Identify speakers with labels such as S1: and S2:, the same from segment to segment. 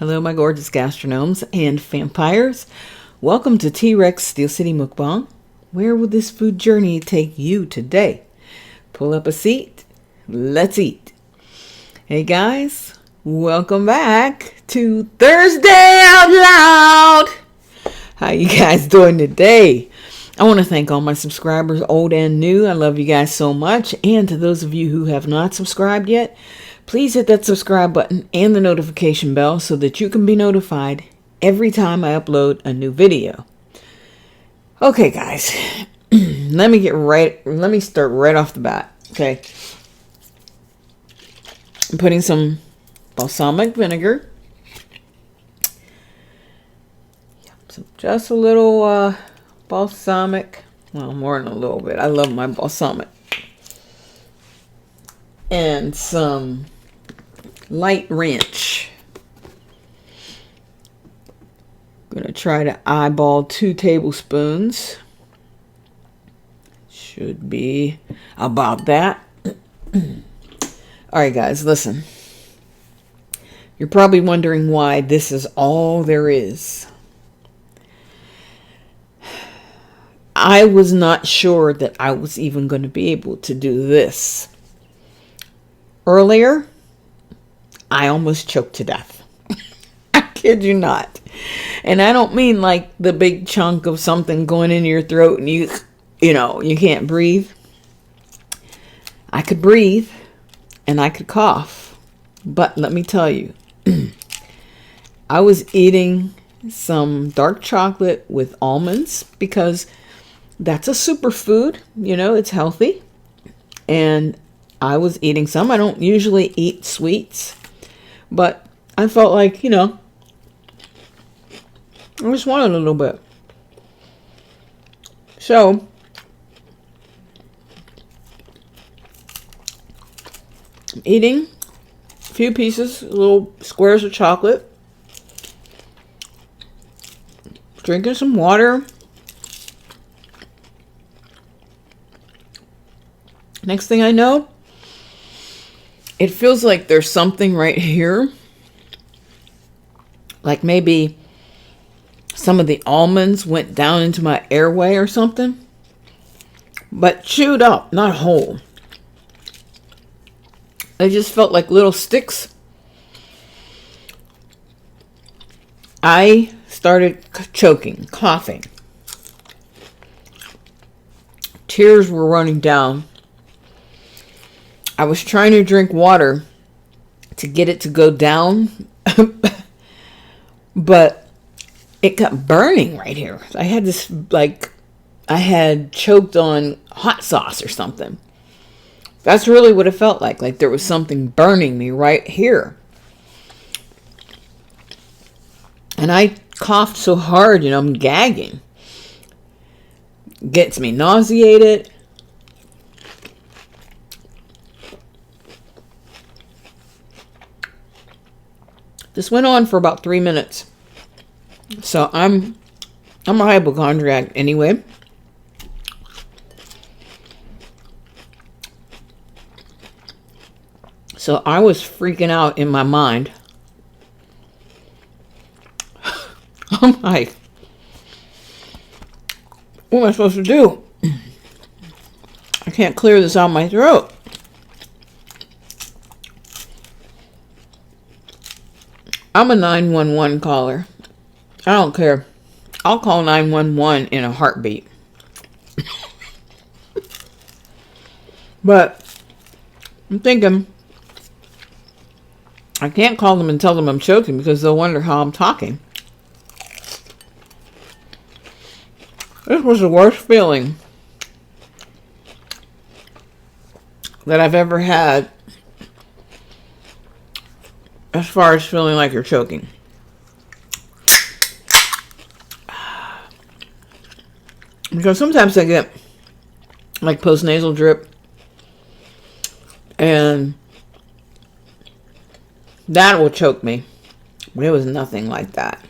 S1: Hello, my gorgeous gastronomes and vampires. Welcome to T-Rex Steel City Mukbang. Where will this food journey take you today? Pull up a seat. Let's eat. Hey guys, welcome back to Thursday Out Loud. How you guys doing today? I want to thank all my subscribers, old and new. I love you guys so much. And to those of you who have not subscribed yet, please hit that subscribe button and the notification bell so that you can be notified every time I upload a new video. Okay, guys, let me start right off the bat. Okay, I'm putting some balsamic vinegar. So just a little balsamic. Well, more than a little bit. I love my balsamic. And some light ranch. I'm going to try to eyeball 2 tablespoons. Should be about that. Alright guys, listen. You're probably wondering why this is all there is. I was not sure that I was even going to be able to do this. Earlier, I almost choked to death. I kid you not. And I don't mean like the big chunk of something going in your throat and you can't breathe. I could breathe and I could cough. But let me tell you, I was eating some dark chocolate with almonds because that's a superfood. It's healthy. And I was eating some. I don't usually eat sweets, but I felt like, I just wanted a little bit. So, I'm eating a few pieces, little squares of chocolate, drinking some water. Next thing I know, it feels like there's something right here. Like maybe some of the almonds went down into my airway or something. But chewed up, not whole. It just felt like little sticks. I started choking, coughing. Tears were running down. I was trying to drink water to get it to go down, but it got burning right here. I had this, I had choked on hot sauce or something. That's really what it felt like there was something burning me right here. And I coughed so hard, I'm gagging. Gets me nauseated. This went on for about 3 minutes. So I'm a hypochondriac anyway. So I was freaking out in my mind. I'm like, what am I supposed to do? I can't clear this out of my throat. I'm a 911 caller. I don't care. I'll call 911 in a heartbeat. But I'm thinking I can't call them and tell them I'm choking because they'll wonder how I'm talking. This was the worst feeling that I've ever had as far as feeling like you're choking. Because sometimes I get like postnasal drip and that will choke me. But it was nothing like that.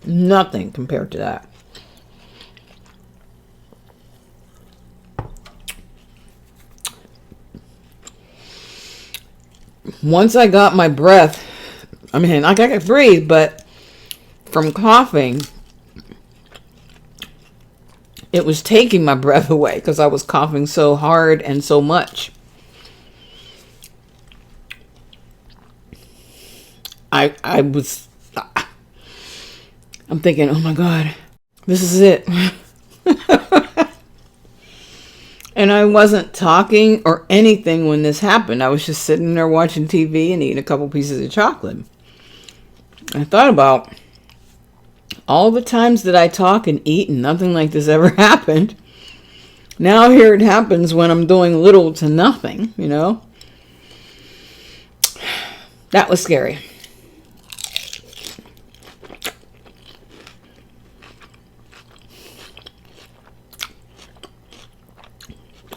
S1: Nothing compared to that. Once I got my breath I mean, like I could breathe, but from coughing, it was taking my breath away because I was coughing so hard and so much. I'm thinking, oh my God, this is it. And I wasn't talking or anything when this happened. I was just sitting there watching TV and eating a couple pieces of chocolate. I thought about all the times that I talk and eat and nothing like this ever happened. Now here it happens when I'm doing little to nothing, you know. That was scary.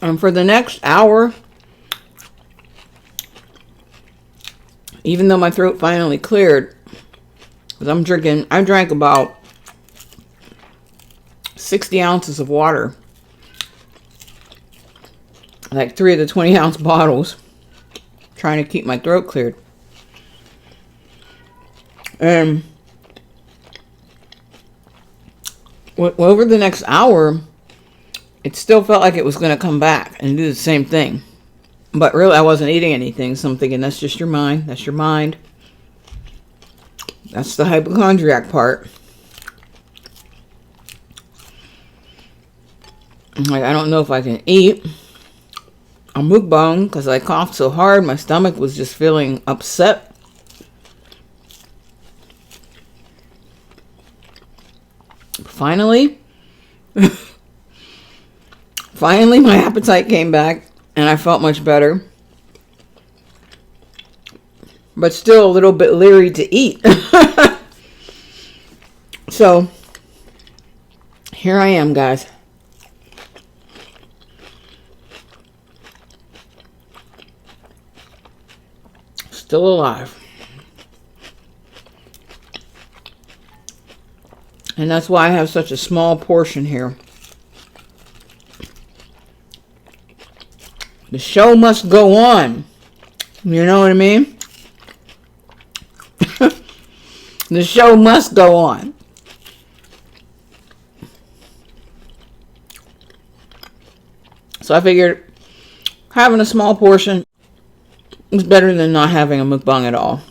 S1: And for the next hour, even though my throat finally cleared, because I drank about 60 ounces of water, like 3 of the 20-ounce bottles, trying to keep my throat cleared. And over the next hour, it still felt like it was going to come back and do the same thing. But really, I wasn't eating anything, so I'm thinking, that's just your mind. That's your mind. That's the hypochondriac part. I'm like, I don't know if I can eat a mukbang because I coughed so hard. My stomach was just feeling upset. Finally, my appetite came back and I felt much better. But still a little bit leery to eat. So, here I am, guys. Still alive. And that's why I have such a small portion here. The show must go on. You know what I mean? The show must go on. So I figured having a small portion is better than not having a mukbang at all.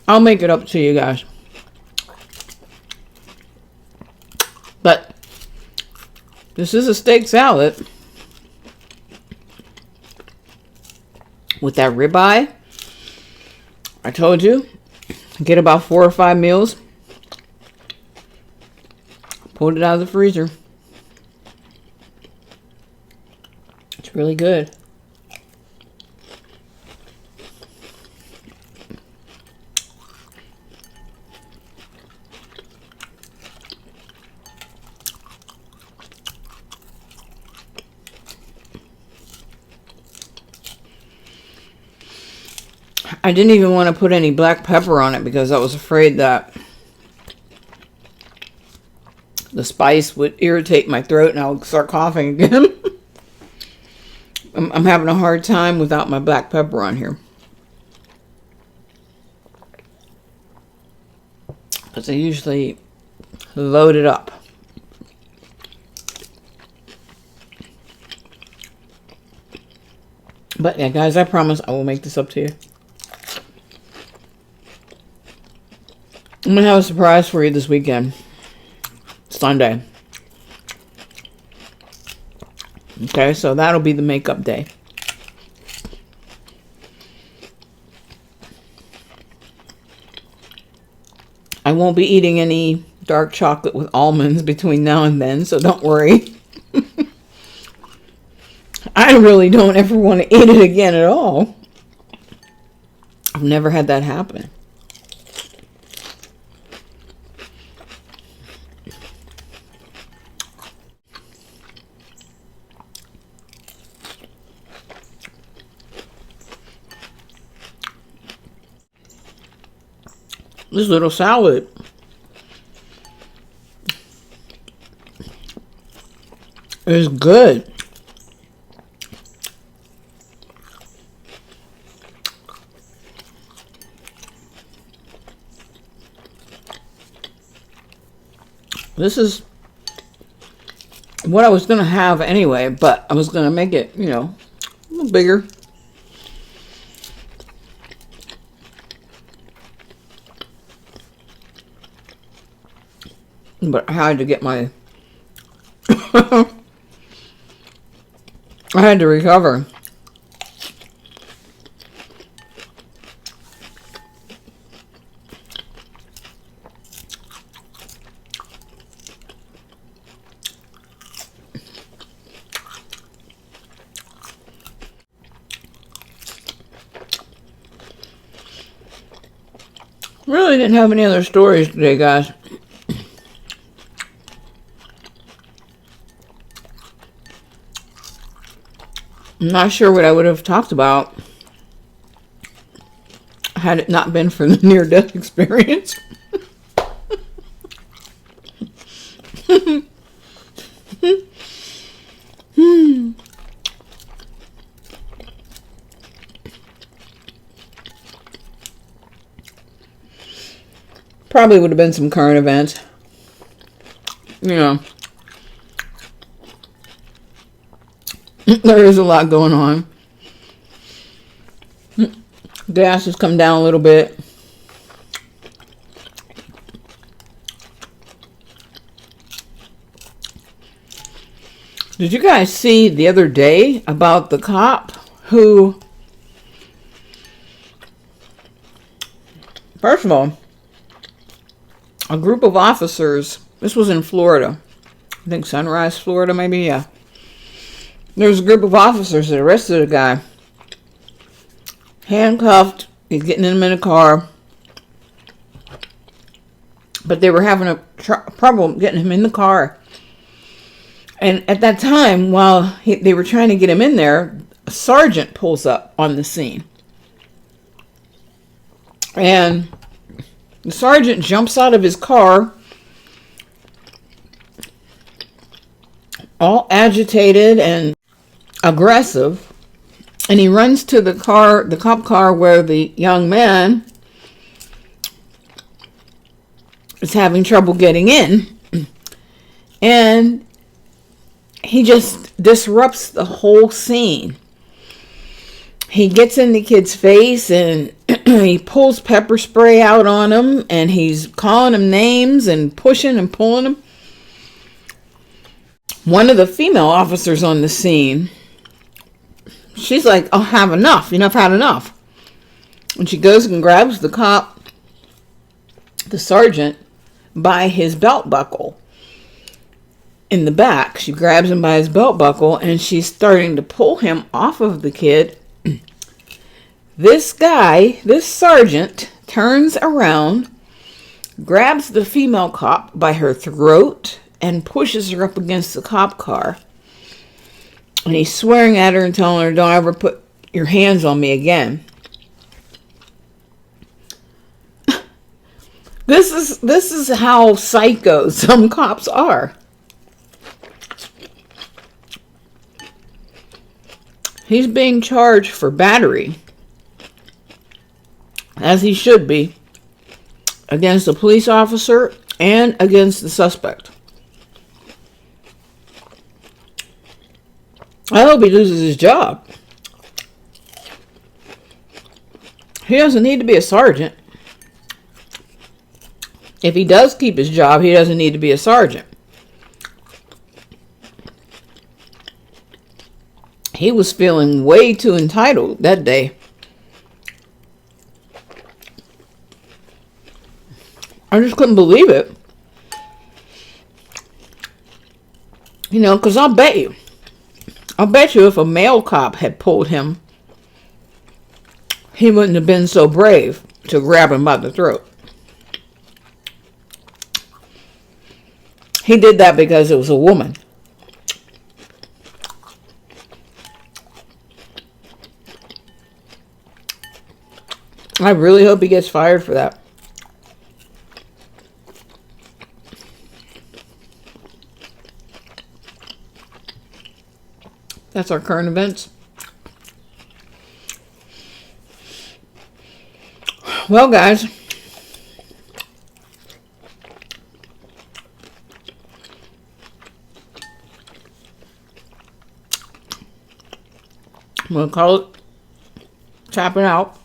S1: I'll make it up to you guys. But this is a steak salad with that ribeye. I told you, get about 4 or 5 meals. Pulled it out of the freezer. It's really good. I didn't even want to put any black pepper on it because I was afraid that the spice would irritate my throat and I would start coughing again. I'm having a hard time without my black pepper on here. Because I usually load it up. But yeah, guys, I promise I will make this up to you. I'm going to have a surprise for you this weekend. Sunday. Okay, so that'll be the makeup day. I won't be eating any dark chocolate with almonds between now and then, so don't worry. I really don't ever want to eat it again at all. I've never had that happen. This little salad is good. This is what I was going to have anyway, but I was going to make it, you know, a little bigger. But I had to get my... I had to recover. Really didn't have any other stories today, guys. I'm not sure what I would have talked about had it not been for the near-death experience. Probably would have been some current events. You know, there is a lot going on. Gas has come down a little bit. Did you guys see the other day about the cop who, first of all, a group of officers, this was in Florida, I think Sunrise, Florida, maybe, yeah. There was a group of officers that arrested a guy, handcuffed, he's getting him in a car, but they were having a problem getting him in the car. And at that time, while they were trying to get him in there, a sergeant pulls up on the scene. And the sergeant jumps out of his car, all agitated and aggressive, and he runs to the car, the cop car, where the young man is having trouble getting in, and he just disrupts the whole scene. He gets in the kid's face and he pulls pepper spray out on him, and he's calling him names and pushing and pulling him. One of the female officers on the scene, she's like, "I'll have enough. I've had enough." And she goes and grabs the cop, the sergeant, by his belt buckle in the back. She grabs him by his belt buckle, and she's starting to pull him off of the kid. This guy, this sergeant, turns around, grabs the female cop by her throat, and pushes her up against the cop car. And he's swearing at her and telling her, "Don't ever put your hands on me again." This is how psycho some cops are. He's being charged for battery, as he should be, against a police officer and against the suspect. I hope he loses his job. He doesn't need to be a sergeant. If he does keep his job, he doesn't need to be a sergeant. He was feeling way too entitled that day. I just couldn't believe it. Because I'll bet you if a male cop had pulled him, he wouldn't have been so brave to grab him by the throat. He did that because it was a woman. I really hope he gets fired for that. That's our current events. Well, guys, I'm going to call it tapping out.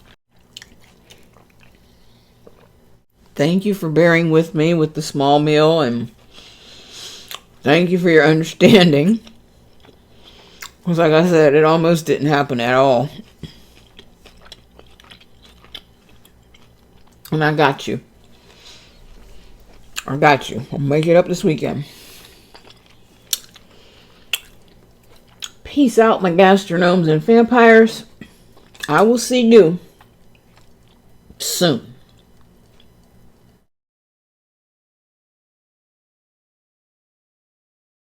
S1: Thank you for bearing with me with the small meal, and thank you for your understanding. Because like I said, it almost didn't happen at all. And I got you. I got you. I'll make it up this weekend. Peace out, my gastronomes and vampires. I will see you soon.